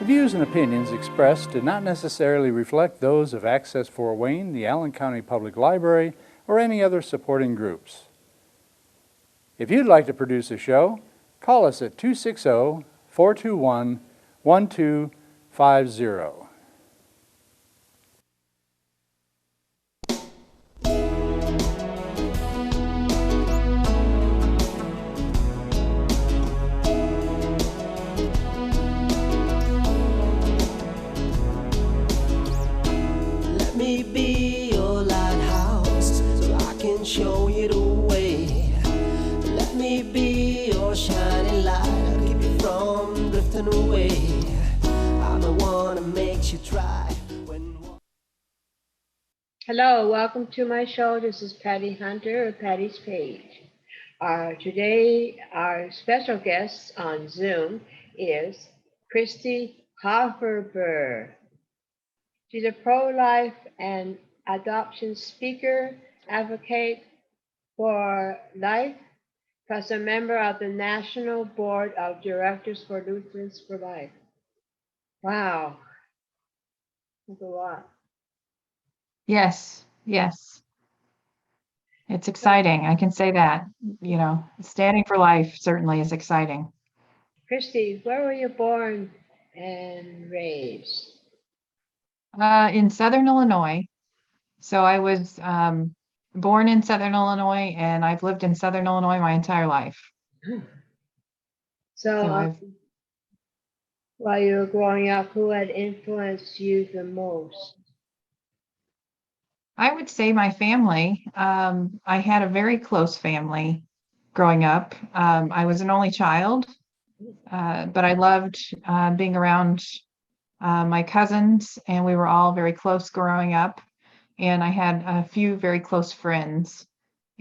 views and opinions expressed do not necessarily reflect those of Access Fort Wayne, the Allen County Public Library, or any other supporting groups. If you'd like to produce a show, call us at 260-421-1250. Let me be your lighthouse so I can show you the way. Let me be your shining light, I'll keep you from drifting away. I'm the one that makes you try when... Hello, welcome to my show. This is Patty Hunter of Patty's Page. Today, our special guest on Zoom is Kristi Hofferber. She's a pro-life and adoption speaker, advocate for life, plus a member of the National Board of Directors for Lutherans for Life. Wow, that's a lot. Yes. It's exciting. I can say that. Standing for life certainly is exciting. Kristi, where were you born and raised? In Southern Illinois. So I was born in Southern Illinois, and I've lived in Southern Illinois my entire life. So while you were growing up, who had influenced you the most? I would say my family. I had a very close family growing up. I was an only child, but I loved being around my cousins, and we were all very close growing up. And I had a few very close friends,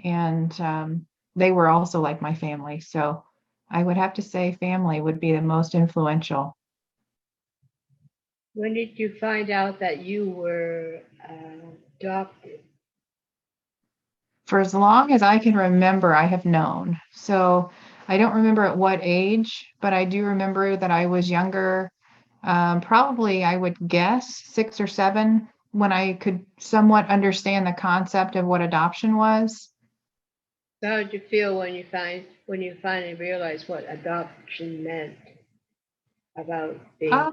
and they were also like my family. So I would have to say family would be the most influential. When did you find out that you were adopted? For as long as I can remember, I have known. So I don't remember at what age, but I do remember that I was younger. Probably, I would guess 6 or 7, when I could somewhat understand the concept of what adoption was. So how did you feel when you finally realized what adoption meant about being? I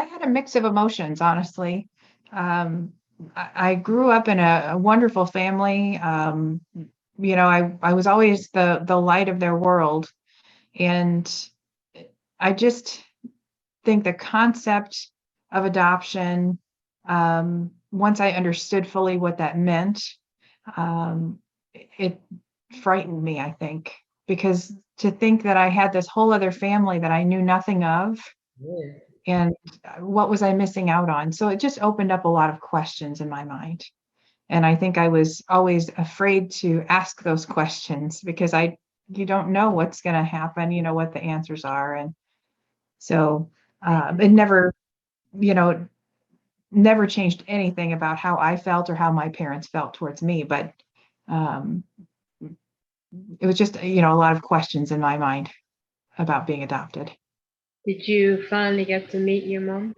had a mix of emotions, honestly. I grew up in a wonderful family. I was always the light of their world. And I just think the concept of adoption, once I understood fully what that meant, it frightened me, I think, because to think that I had this whole other family that I knew nothing of, and what was I missing out on? So it just opened up a lot of questions in my mind. And I think I was always afraid to ask those questions because you don't know what's going to happen, what the answers are. And so it never changed anything about how I felt or how my parents felt towards me. But it was just, a lot of questions in my mind about being adopted. Did you finally get to meet your mom?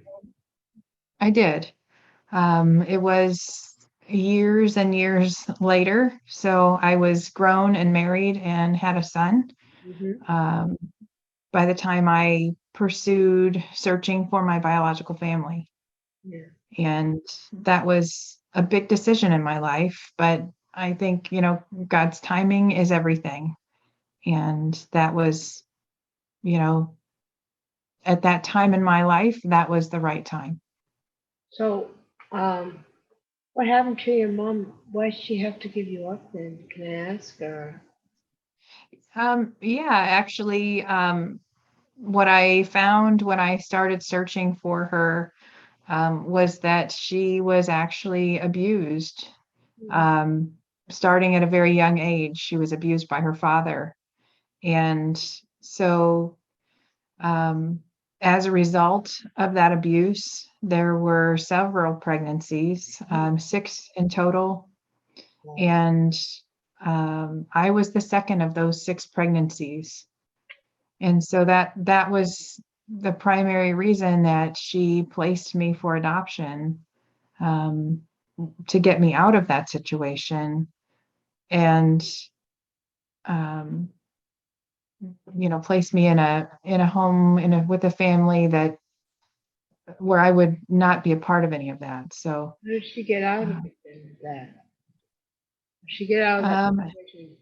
I did. It was years and years later. So I was grown and married and had a son. Mm-hmm. By the time I pursued searching for my biological family. Yeah. And that was a big decision in my life. But I think, God's timing is everything. And that was, at that time in my life, that was the right time. So, what happened to your mom? Why did she have to give you up then? Can I ask her? Actually, what I found when I started searching for her was that she was actually abused. Starting at a very young age, she was abused by her father. And so as a result of that abuse, there were several pregnancies, 6 in total. And I was the second of those 6 pregnancies. And so that was the primary reason that she placed me for adoption, um, to get me out of that situation, and um, place me in a home with a family that where I would not be a part of any of that. So How did she get out of uh, it then, that? She get out of that um, situation.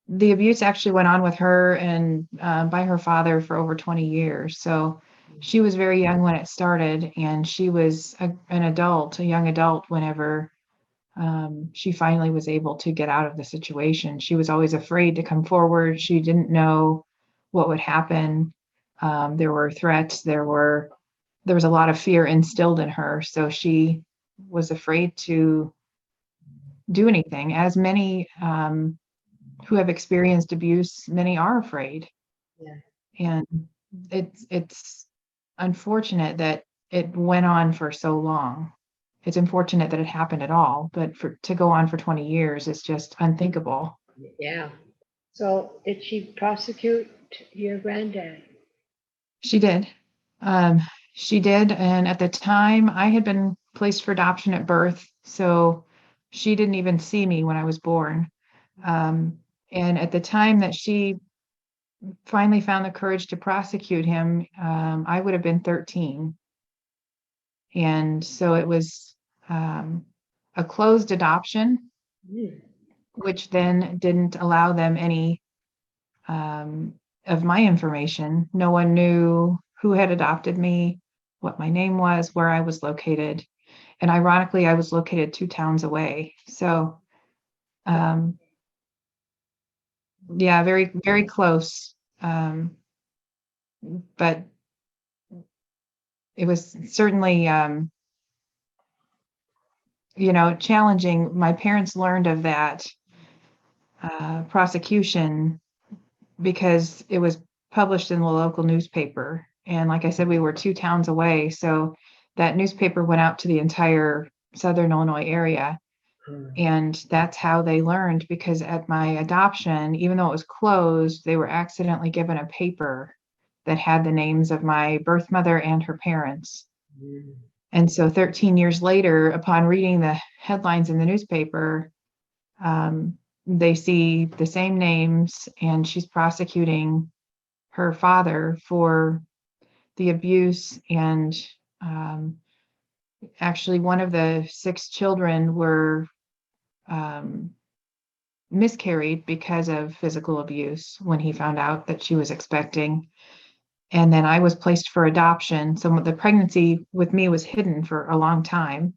the abuse actually went on with her and by her father for over 20 years. So she was very young when it started, and she was a young adult, whenever she finally was able to get out of the situation. She was always afraid to come forward. She didn't know what would happen. There were threats. There was a lot of fear instilled in her. So she was afraid to do anything, as many who have experienced abuse, many are afraid. Yeah. And it's unfortunate that it went on for so long. It's unfortunate that it happened at all, but to go on for 20 years is just unthinkable. Yeah. So did she prosecute your granddad? She did. Um, she did, and at the time I had been placed for adoption at birth, so she didn't even see me when I was born. Um, and at the time that she finally found the courage to prosecute him, I would have been 13. And so it was a closed adoption, Hmm. which then didn't allow them any um, of my information. No one knew who had adopted me, what my name was, where I was located. And ironically, I was located 2 towns away. So, um, yeah, very, very close. But it was certainly, challenging. My parents learned of that prosecution because it was published in the local newspaper. And like I said, we were 2 towns away. So that newspaper went out to the entire Southern Illinois area. And that's how they learned, because at my adoption, even though it was closed, they were accidentally given a paper that had the names of my birth mother and her parents. Hmm. And so 13 years later, upon reading the headlines in the newspaper, um, they see the same names, and she's prosecuting her father for the abuse. And um, actually, one of the 6 children were um, miscarried because of physical abuse when he found out that she was expecting. And then I was placed for adoption. So the pregnancy with me was hidden for a long time.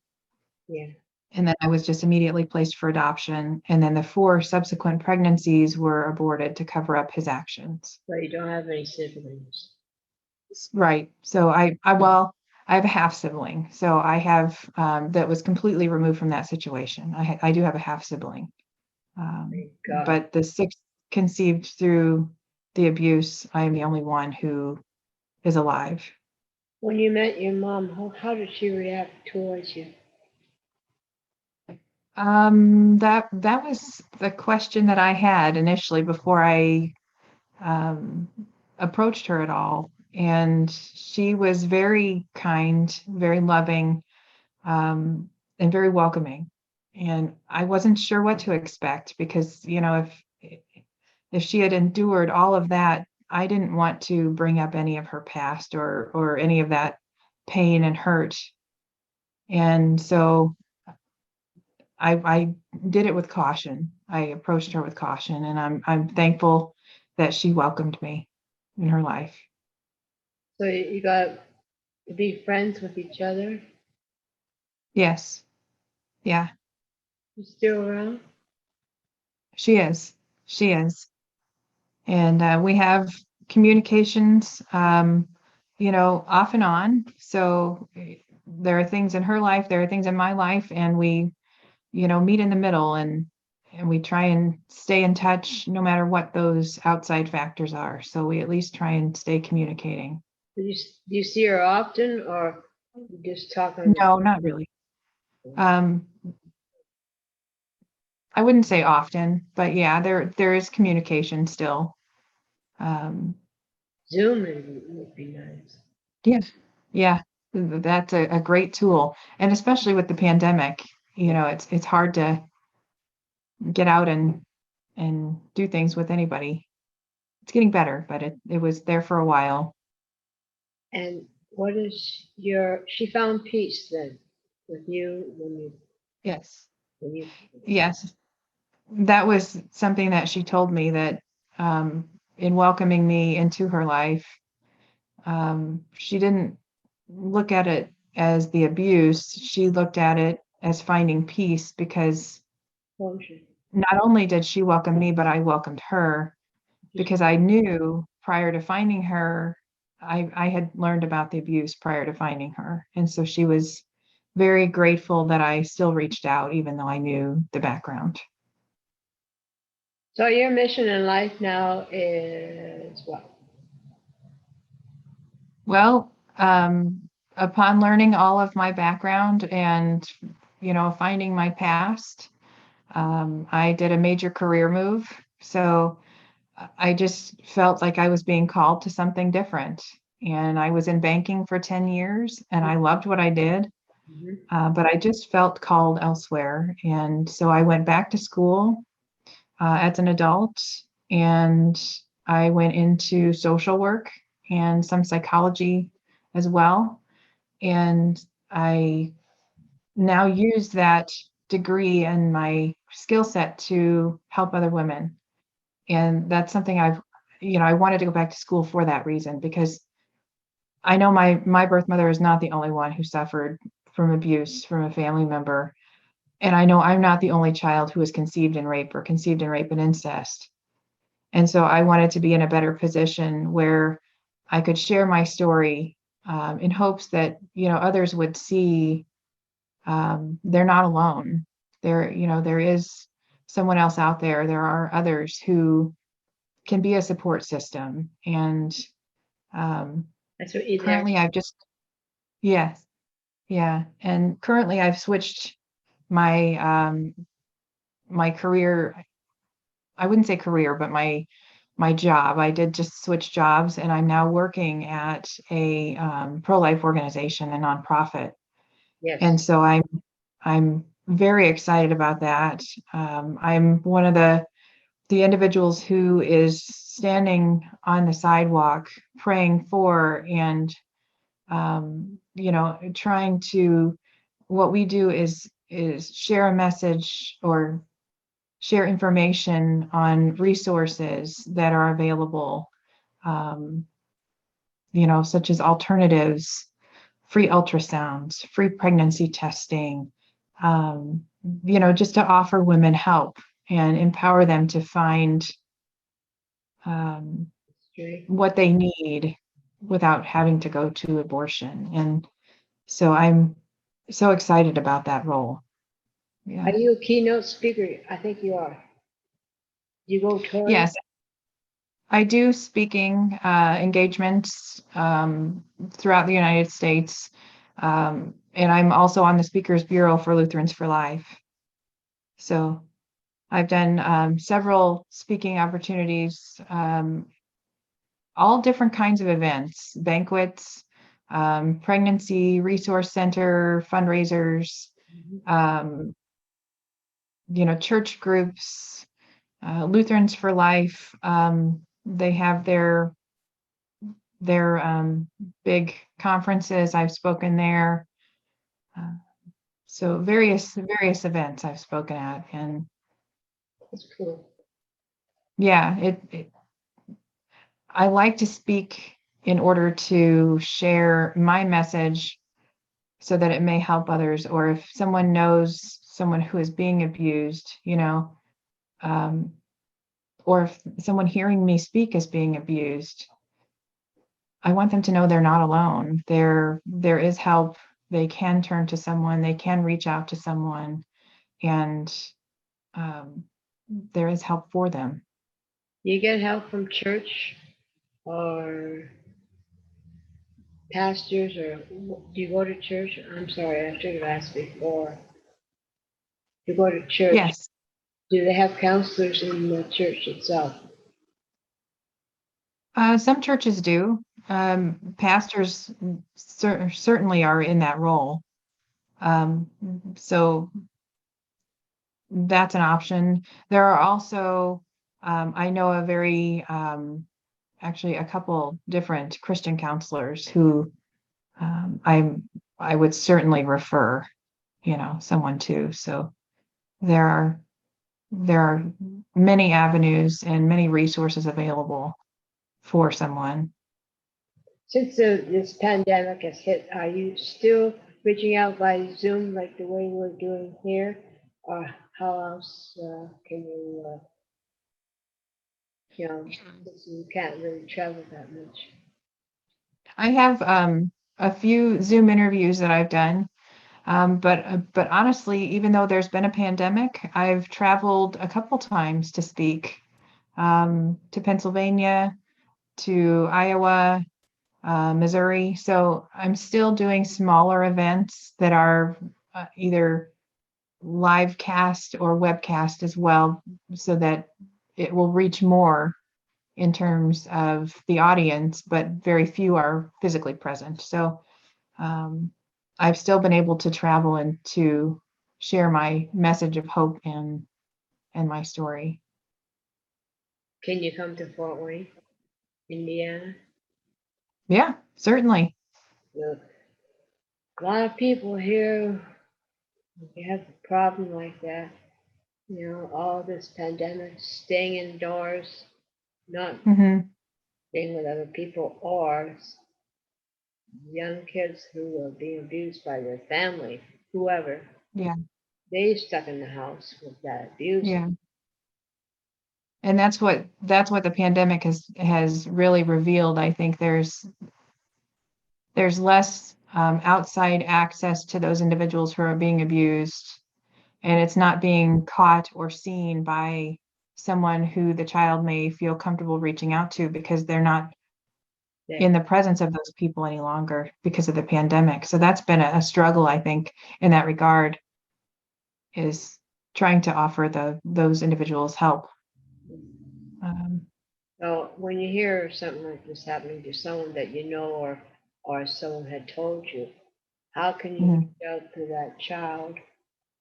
Yeah. And then I was just immediately placed for adoption. And then the 4 subsequent pregnancies were aborted to cover up his actions. So you don't have any siblings. Right. So I have a half sibling. So I have that was completely removed from that situation. I do have a half sibling. Thank God. But the 6 conceived through the abuse, I am the only one who is alive. When you met your mom, how did she react towards you? That was the question that I had initially before I um, approached her at all. And she was very kind, very loving, and very welcoming. And I wasn't sure what to expect, because, if she had endured all of that, I didn't want to bring up any of her past or any of that pain and hurt. And so I did it with caution. I approached her with caution, and I'm thankful that she welcomed me in her life. So you got to be friends with each other. Yes. Yeah, You still around? she is. She is. And we have communications, off and on. So there are things in her life, there are things in my life, and we, meet in the middle, and we try and stay in touch no matter what those outside factors are. So we at least try and stay communicating. Do you see her often, or you just talk on the No, not really. Um, I wouldn't say often, but yeah, there is communication still. Um, Zoom would be nice. Yeah. Yeah. That's a great tool. And especially with the pandemic, it's hard to get out and do things with anybody. It's getting better, but it was there for a while. And what is she found peace then with you Yes. when you, Yes. That was something that she told me that in welcoming me into her life, she didn't look at it as the abuse. She looked at it as finding peace because closure? not only did she welcome me, but I welcomed her because I knew prior to finding her, I had learned about the abuse prior to finding her. And so she was very grateful that I still reached out, even though I knew the background. So your mission in life now is what? Well, upon learning all of my background and, finding my past, I did a major career move. So I just felt like I was being called to something different. And I was in banking for 10 years and I loved what I did, Mhm. but I just felt called elsewhere. And so I went back to school as an adult and I went into social work and some psychology as well. And I now use that degree and my skill set to help other women. And that's something I wanted to go back to school for that reason, because I know my birth mother is not the only one who suffered from abuse from a family member. And I know I'm not the only child who was conceived in rape or conceived in rape and incest. And so I wanted to be in a better position where I could share my story in hopes that, others would see they're not alone. There is someone else out there. There are others who can be a support system. And um, That's what you there. currently yes, yeah. And currently I've switched my career. I wouldn't say career, but my job. I did just switch jobs, and I'm now working at a pro-life organization, a nonprofit. And Yes. so I'm very excited about that. I'm one of the individuals who is standing on the sidewalk praying for and trying to, what we do is share a message or share information on resources that are available, um, such as alternatives, free ultrasounds, free pregnancy testing, just to offer women help and empower them to find um, Straight. what they need without having to go to abortion. And so I'm so excited about that role. Are Yeah. you a keynote speaker? I think you are. You go touring? Yes, I do speaking engagements throughout the United States. And I'm also on the Speakers Bureau for Lutherans for Life. So I've done several speaking opportunities, all different kinds of events, banquets, pregnancy resource center, fundraisers, Mhm. um, church groups, Lutherans for Life. They have their big conferences. I've spoken there. Uh, so various events I've spoken at, and That's cool. yeah, I like to speak in order to share my message so that it may help others, or if someone knows someone who is being abused, um, or if someone hearing me speak is being abused, I want them to know they're not alone. There is help. They can turn to someone. They can reach out to someone, and um, there is help for them. You get help from church or pastors, or do you go to church? I'm sorry, I should have asked before. You go to church. Yes, Do they have counselors in the church itself? Some churches do. Pastors certainly are in that role. So that's an option. There are also, I know actually a couple different Christian counselors who I would certainly refer, someone to. So there are there are many avenues and many resources available for someone. Since this pandemic has hit, are you still reaching out by Zoom like the way we're doing here? Or how else can you, since you can't really travel that much? I have a few Zoom interviews that I've done, but honestly, even though there's been a pandemic, I've traveled a couple times to speak, to Pennsylvania, to Iowa, Missouri. So I'm still doing smaller events that are either live cast or webcast as well, so that it will reach more in terms of the audience, but very few are physically present. So um, I've still been able to travel and to share my message of hope and my story. Can you come to Fort Wayne, Indiana? Yeah, certainly. Look, a lot of people here, they have a problem like that. All this pandemic, staying indoors, not Hmm. being with other people, or young kids who are being abused by their family, whoever, Yeah, they stuck in the house with that abuse. yeah. And that's what the pandemic has really revealed. I think there's less outside access to those individuals who are being abused, and it's not being caught or seen by someone who the child may feel comfortable reaching out to, because they're not in the presence of those people any longer because of the pandemic. So that's been a struggle, I think, in that regard, is trying to offer those individuals help. Um, So when you hear something like this happening to someone that you know, or someone had told you, how can you mhm. reach out to that child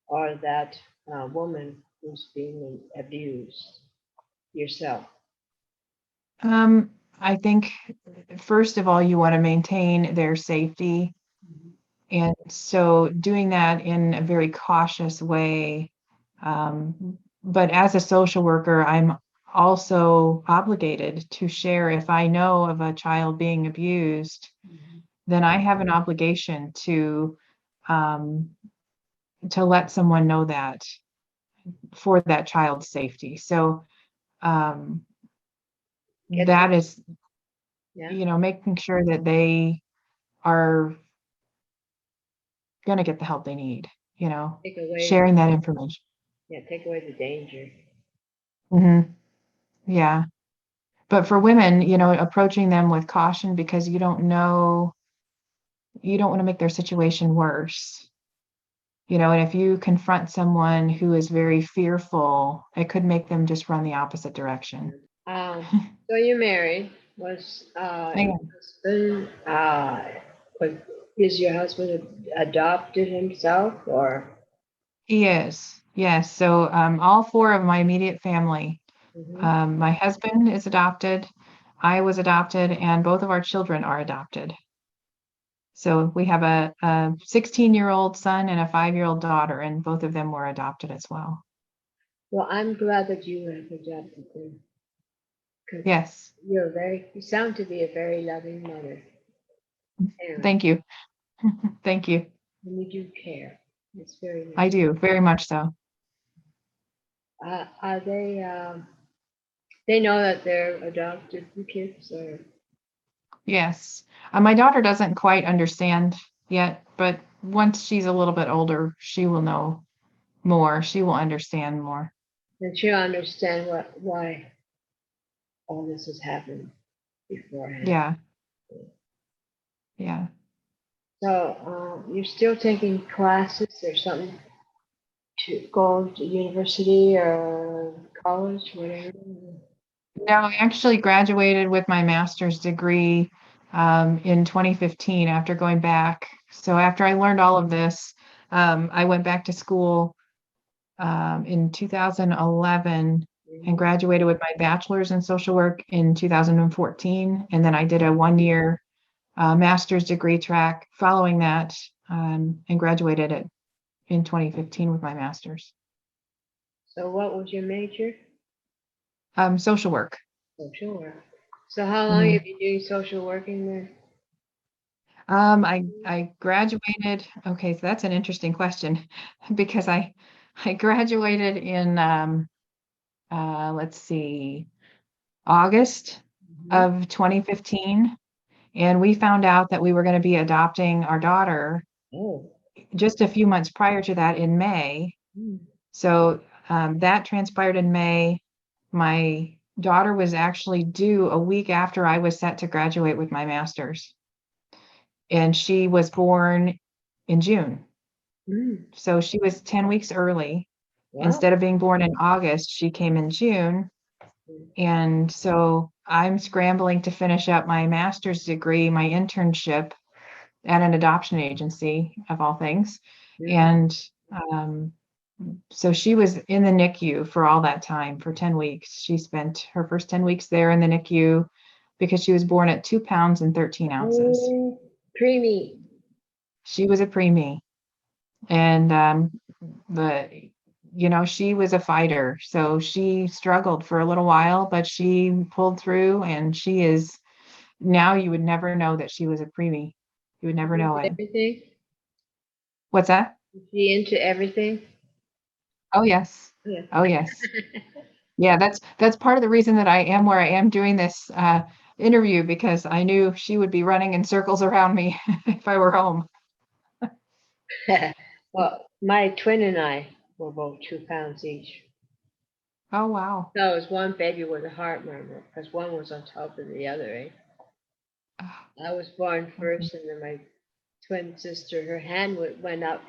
or that woman who's being abused yourself? I think, first of all, you want to maintain their safety. And so doing that in a very cautious way. But as a social worker, I'm also obligated to share. If I know of a child being abused, then I have an obligation um, to let someone know that, for that child's safety. So um, Get that is, yeah, making sure that they are going to get the help they need, take away, sharing that information. yeah, take away the danger. Hmm. Yeah. But for women, approaching them with caution, because you don't want to make their situation worse. And if you confront someone who is very fearful, it could make them just run the opposite direction. So you're married. Was Yeah. your husband, was, is your husband adopted himself, or? He is. Yes. So all four of my immediate family, Mhm. my husband is adopted, I was adopted, and both of our children are adopted. So we have a 16-year-old son and a 5-year-old daughter, and both of them were adopted as well. Well, I'm glad that you have adopted them, because Yes. you sound to be a very loving mother, and Thank you. Thank you. you do care. It's very I nice. do, very much so. Are they? They know that they're adopted kids, or? Yes. My daughter doesn't quite understand yet, but once she's a little bit older, she will know more. She will understand more. And she'll understand why all this has happened beforehand. Yeah. Yeah. So you're still taking classes or something to go to university or college, whatever. No, I actually graduated with my master's degree in 2015 after going back. So after I learned all of this, I went back to school in 2011 and Mhm. graduated with my bachelor's in social work in 2014. And then I did a 1 year master's degree track following that and graduated it in 2015 with my master's. So what was your major? Social work. Social work. So how long Mhm. have you been doing social working there? I graduated. Okay, so that's an interesting question because I graduated in let's see, August Mhm. of 2015, and we found out that we were going to be adopting our daughter Oh. just a few months prior to that in May. Mm. So that transpired in May. My daughter was actually due a week after I was set to graduate with my master's, and she was born in June. Mm. So she was 10 weeks early. Wow. Instead of being born in August, she came in June. And so I'm scrambling to finish up my master's degree, my internship at an adoption agency, of all things. Mhm. And um, so she was in the NICU for all that time, for 10 weeks. She spent her first 10 weeks there in the NICU because she was born at 2 pounds and 13 ounces. Oh, preemie. She was a preemie. And but she was a fighter, so she struggled for a little while, but she pulled through, and she is now, you would never know that she was a preemie. You would never know Into it. everything? What's that? Is she into everything? Oh yes. Yeah. Oh yes. Yeah, that's part of the reason that I am where I am doing this interview, because I knew she would be running in circles around me if I were home. Well, my twin and I were both 2 pounds each. Oh wow. So it was one baby with a heart murmur because one was on top of the other. Eh? Ah, I was born okay. first, and then my twin sister, her hand went up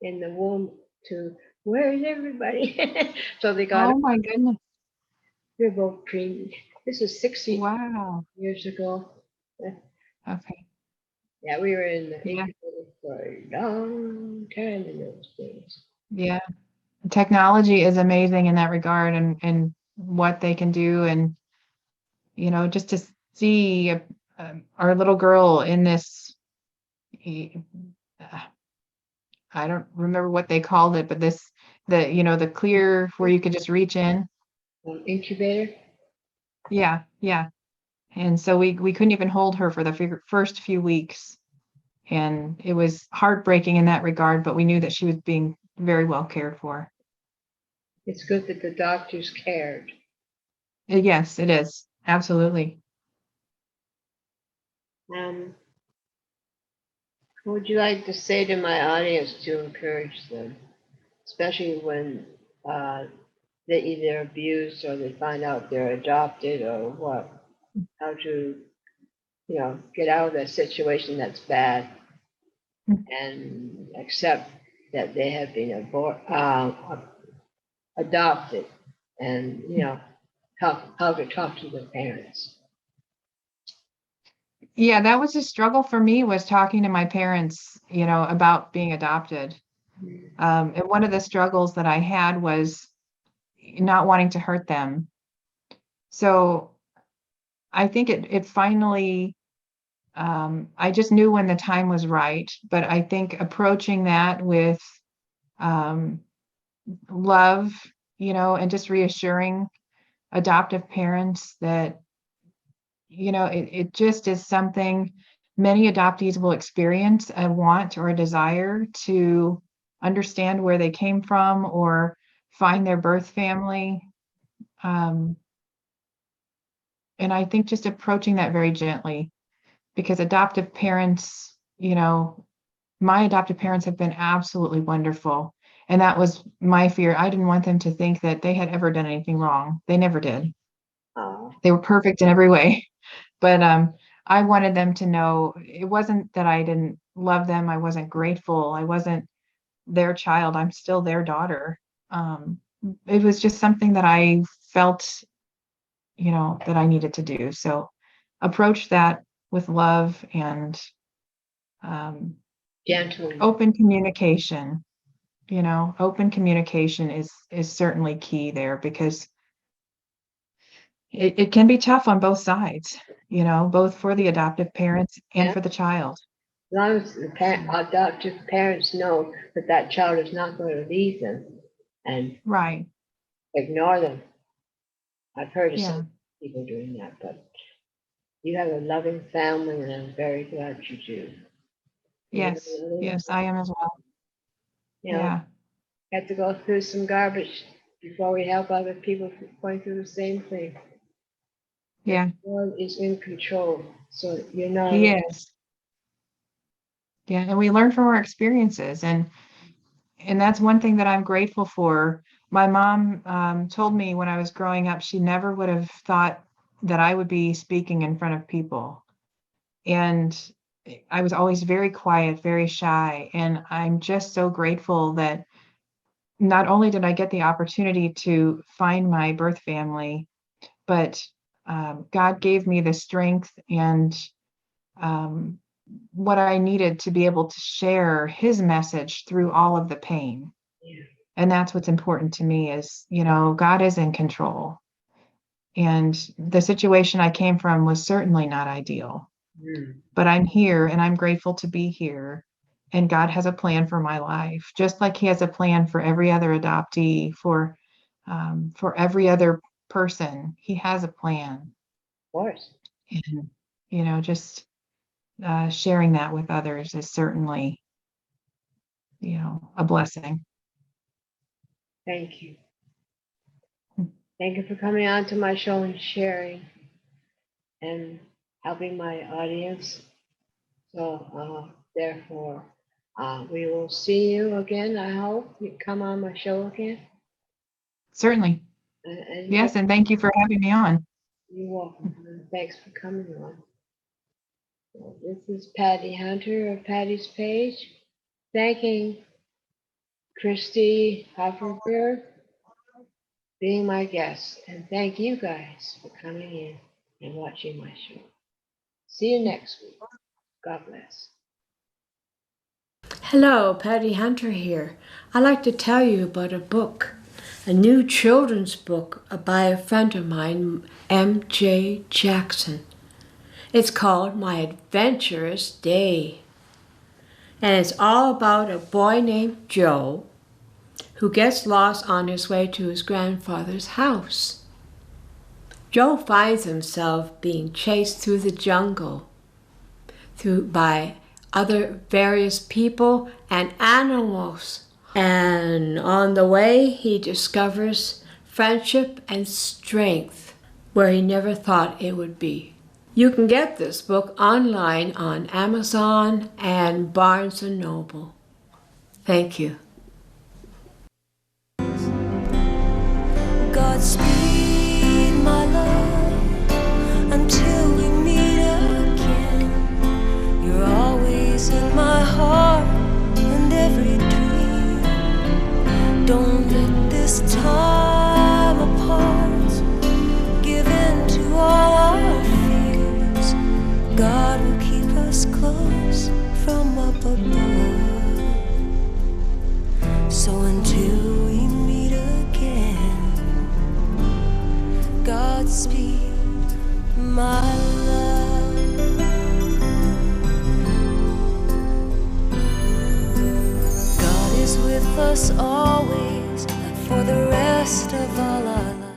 in the womb to, where is everybody? So they got her. Oh my goodness. They're both preemie. This was 60 Wow. years ago. Okay. Yeah, we were in the Yeah. incubator for a long time in those days. Yeah. Technology is amazing in that regard, and what they can do, and just to see our little girl in this, uh, I don't remember what they called it, but the clear where you could just reach in. Incubator. Yeah, and so we couldn't even hold her for the first few weeks, and it was heartbreaking in that regard, but we knew that she was being very well cared for. It's good that the doctors cared. Yes, it is, absolutely. Um, what would you like to say to my audience to encourage them, especially when uh, they either abused or they find out they're adopted or what? How to, get out of that situation that's bad and accept that they have been adopted, and how to talk to their parents. Yeah, that was a struggle for me, was talking to my parents, about being adopted. And one of the struggles that I had was not wanting to hurt them. So I think it finally, I just knew when the time was right. But I think approaching that with um, love, and just reassuring adoptive parents that, it just is something many adoptees will experience, a want or a desire to understand where they came from or find their birth family. Um, and I think just approaching that very gently, because adoptive parents, my adoptive parents have been absolutely wonderful. And that was my fear. I didn't want them to think that they had ever done anything wrong. They never did. Oh, They were perfect in every way. But I wanted them to know it wasn't that I didn't love them. I wasn't grateful. I wasn't their child. I'm still their daughter. It was just something that I felt that I needed to do. So approach that with love and Gently. open communication. Open communication is certainly key there, because it can be tough on both sides, both for the adoptive parents and Yeah. for the child. As long as the adoptive parents know that that child is not going to leave them and Right. ignore them. I've heard of Yeah. some people doing that, but you have a loving family, and I'm very glad you do. Yes. Yes, I am as well. You know, Yeah. have to go through some garbage before we help other people going through the same thing. Yeah. God is in control, so you're not. He is. Yeah. And we learn from our experiences. And that's one thing that I'm grateful for. My mom told me when I was growing up, she never would have thought that I would be speaking in front of people. And I was always very quiet, very shy. And I'm just so grateful that not only did I get the opportunity to find my birth family, but God gave me the strength and what I needed to be able to share his message through all of the pain. Yeah. And that's what's important to me is, God is in control. And the situation I came from was certainly not ideal, but I'm here and I'm grateful to be here. And God has a plan for my life, just like he has a plan for every other adoptee, for every other person. He has a plan. Of course. And, just sharing that with others is certainly, a blessing. Thank you. Thank you for coming on to my show and sharing and helping my audience. So therefore, we will see you again. I hope you come on my show again. Certainly. And Yes, and thank you for having me on. You're welcome. Thanks for coming on. So this is Patty Hunter of Patty's Page, thanking Kristi Hofferber being my guest, and thank you guys for coming in and watching my show. See you next week. God bless. Hello, Patty Hunter here. I'd like to tell you about a book, a new children's book by a friend of mine, M.J. Jackson. It's called My Adventurous Day. And it's all about a boy named Joe who gets lost on his way to his grandfather's house. Joe finds himself being chased through the jungle by other various people and animals. And on the way, he discovers friendship and strength where he never thought it would be. You can get this book online on Amazon and Barnes & Noble. Thank you. Godspeed, my love, until we meet again. You're always in my heart and every dream. Don't let this time apart give in to all our fears. God will keep us close from up above. So until we meet again, Godspeed, my love. God is with us always, for the rest of all our lives.